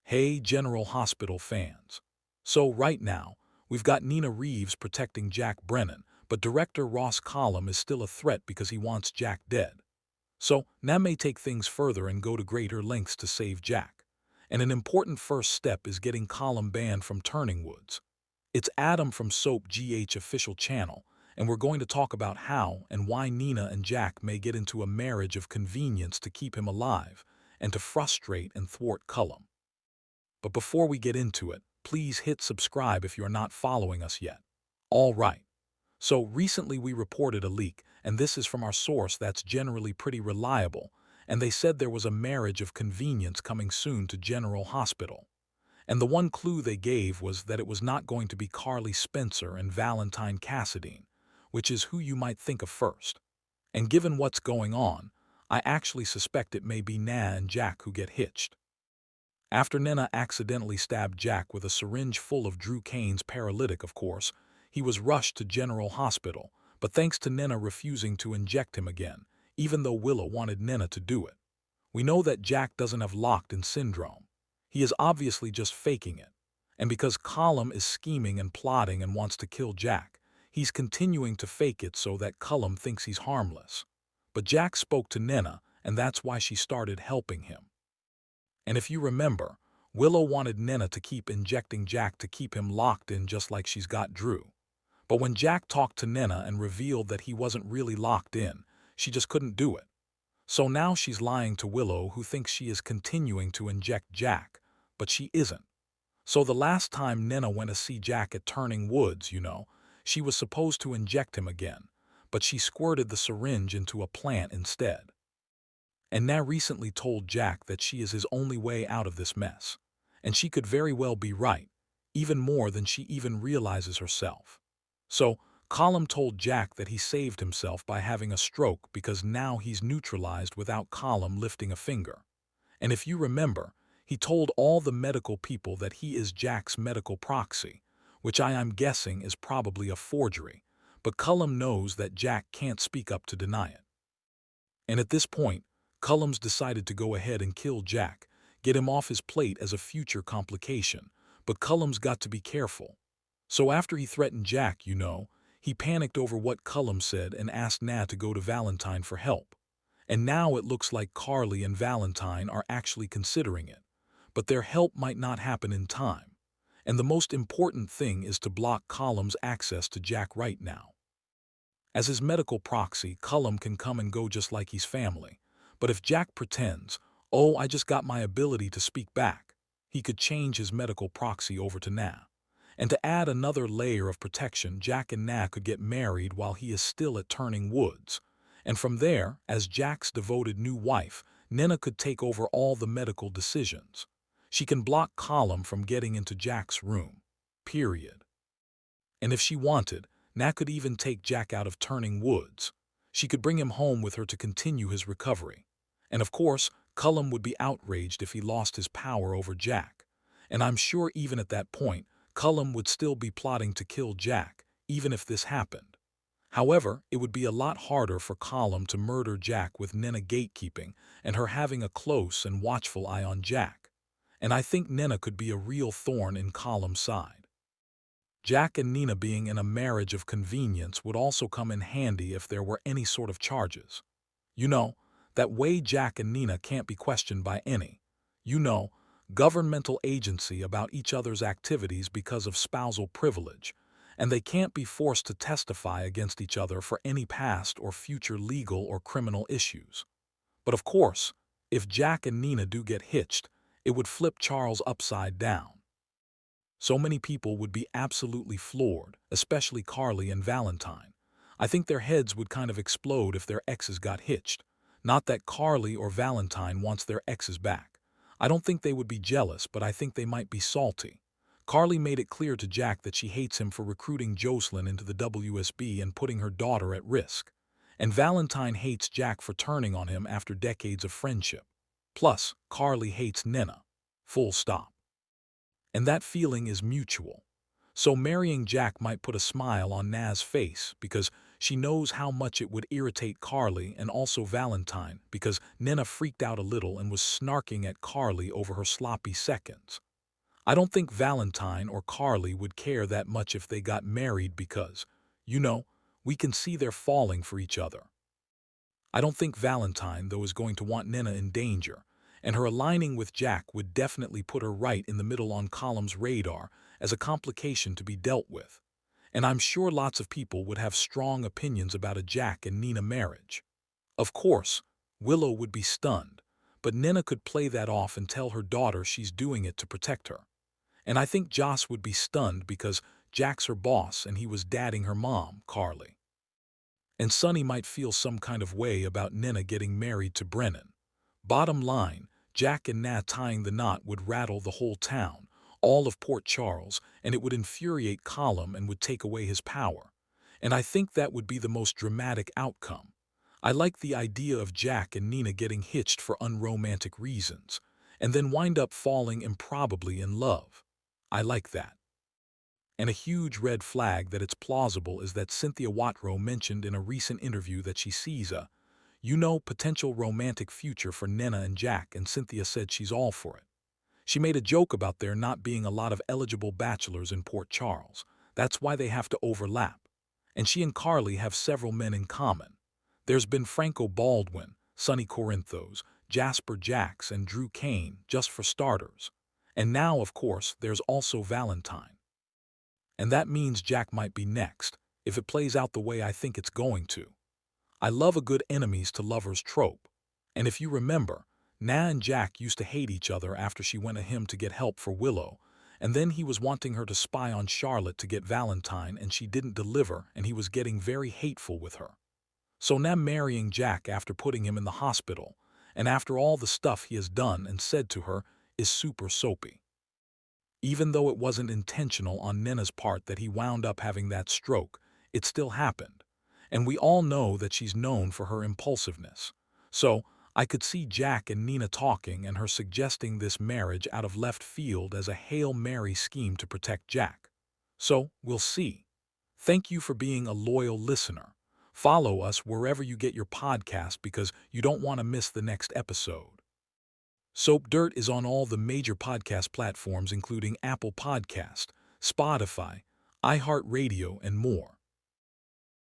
Hey, General Hospital fans. So right now, we've got Nina Reeves protecting Jack Brennan, but director Ross Collum is still a threat because he wants Jack dead. So Nam may take things further and go to greater lengths to save Jack. And an important first step is getting Collum banned from Turning Woods. It's Adam from Soap GH official channel, and we're going to talk about how and why Nina and Jack may get into a marriage of convenience to keep him alive and to frustrate and thwart Cullum. But before we get into it, please hit subscribe if you're not following us yet. All right. So recently we reported a leak, and this is from our source that's generally pretty reliable, and they said there was a marriage of convenience coming soon to General Hospital. And the one clue they gave was that it was not going to be Carly Spencer and Valentine Cassadine, which is who you might think of first. And given what's going on, I actually suspect it may be Na and Jack who get hitched. After Nina accidentally stabbed Jack with a syringe full of Drew Kane's paralytic, of course, he was rushed to General Hospital, but thanks to Nina refusing to inject him again, even though Willow wanted Nina to do it. We know that Jack doesn't have locked-in syndrome. He is obviously just faking it. And because Cullum is scheming and plotting and wants to kill Jack, he's continuing to fake it so that Cullum thinks he's harmless. But Jack spoke to Nina, and that's why she started helping him. And if you remember, Willow wanted Nina to keep injecting Jack to keep him locked in just like she's got Drew. But when Jack talked to Nina and revealed that he wasn't really locked in, she just couldn't do it. So now she's lying to Willow, who thinks she is continuing to inject Jack, but she isn't. So the last time Nina went to see Jack at Turning Woods, she was supposed to inject him again, but she squirted the syringe into a plant instead. And Na recently told Jack that she is his only way out of this mess. And she could very well be right, even more than she even realizes herself. So, Cullum told Jack that he saved himself by having a stroke because now he's neutralized without Cullum lifting a finger. And if you remember, he told all the medical people that he is Jack's medical proxy, which I am guessing is probably a forgery, but Cullum knows that Jack can't speak up to deny it. And at this point, Cullum's decided to go ahead and kill Jack, get him off his plate as a future complication, but Cullum's got to be careful. So after he threatened Jack, he panicked over what Cullum said and asked Na to go to Valentine for help. And now it looks like Carly and Valentine are actually considering it, but their help might not happen in time. And the most important thing is to block Cullum's access to Jack right now. As his medical proxy, Cullum can come and go just like he's family. But if Jack pretends, oh, I just got my ability to speak back, he could change his medical proxy over to Na. And to add another layer of protection, Jack and Na could get married while he is still at Turning Woods. And from there, as Jack's devoted new wife, Nina could take over all the medical decisions. She can block Cullum from getting into Jack's room. Period. And if she wanted, Na could even take Jack out of Turning Woods. She could bring him home with her to continue his recovery. And of course, Cullum would be outraged if he lost his power over Jack. And I'm sure even at that point, Cullum would still be plotting to kill Jack, even if this happened. However, it would be a lot harder for Cullum to murder Jack with Nina gatekeeping and her having a close and watchful eye on Jack. And I think Nina could be a real thorn in Cullum's side. Jack and Nina being in a marriage of convenience would also come in handy if there were any sort of charges. That way Jack and Nina can't be questioned by any, governmental agency about each other's activities because of spousal privilege, and they can't be forced to testify against each other for any past or future legal or criminal issues. But of course, if Jack and Nina do get hitched, it would flip Charles upside down. So many people would be absolutely floored, especially Carly and Valentine. I think their heads would kind of explode if their exes got hitched. Not that Carly or Valentine wants their exes back. I don't think they would be jealous, but I think they might be salty. Carly made it clear to Jack that she hates him for recruiting Jocelyn into the WSB and putting her daughter at risk. And Valentine hates Jack for turning on him after decades of friendship. Plus, Carly hates Nina. Full stop. And that feeling is mutual. So marrying Jack might put a smile on Na's face because she knows how much it would irritate Carly and also Valentine because Nina freaked out a little and was snarking at Carly over her sloppy seconds. I don't think Valentine or Carly would care that much if they got married because, you know, we can see they're falling for each other. I don't think Valentine, though, is going to want Nina in danger, and her aligning with Jack would definitely put her right in the middle on Column's radar as a complication to be dealt with. And I'm sure lots of people would have strong opinions about a Jack and Nina marriage. Of course, Willow would be stunned, but Nina could play that off and tell her daughter she's doing it to protect her. And I think Joss would be stunned because Jack's her boss and he was dadding her mom, Carly. And Sonny might feel some kind of way about Nina getting married to Brennan. Bottom line, Jack and Nat tying the knot would rattle the whole town, all of Port Charles, and it would infuriate Colum and would take away his power. And I think that would be the most dramatic outcome. I like the idea of Jack and Nina getting hitched for unromantic reasons, and then wind up falling improbably in love. I like that. And a huge red flag that it's plausible is that Cynthia Wattrow mentioned in a recent interview that she sees a, potential romantic future for Nina and Jack, and Cynthia said she's all for it. She made a joke about there not being a lot of eligible bachelors in Port Charles. That's why they have to overlap. And she and Carly have several men in common. There's been Franco Baldwin, Sonny Corinthos, Jasper Jacks, and Drew Kane, just for starters. And now, of course, there's also Valentine. And that means Jack might be next, if it plays out the way I think it's going to. I love a good enemies to lovers trope. And if you remember, Na and Jack used to hate each other after she went to him to get help for Willow, and then he was wanting her to spy on Charlotte to get Valentine and she didn't deliver and he was getting very hateful with her. So Na marrying Jack after putting him in the hospital, and after all the stuff he has done and said to her, is super soapy. Even though it wasn't intentional on Nina's part that he wound up having that stroke, it still happened. And we all know that she's known for her impulsiveness. So, I could see Jack and Nina talking and her suggesting this marriage out of left field as a Hail Mary scheme to protect Jack. So, we'll see. Thank you for being a loyal listener. Follow us wherever you get your podcast because you don't want to miss the next episode. Soap Dirt is on all the major podcast platforms including Apple Podcast, Spotify, iHeartRadio, and more.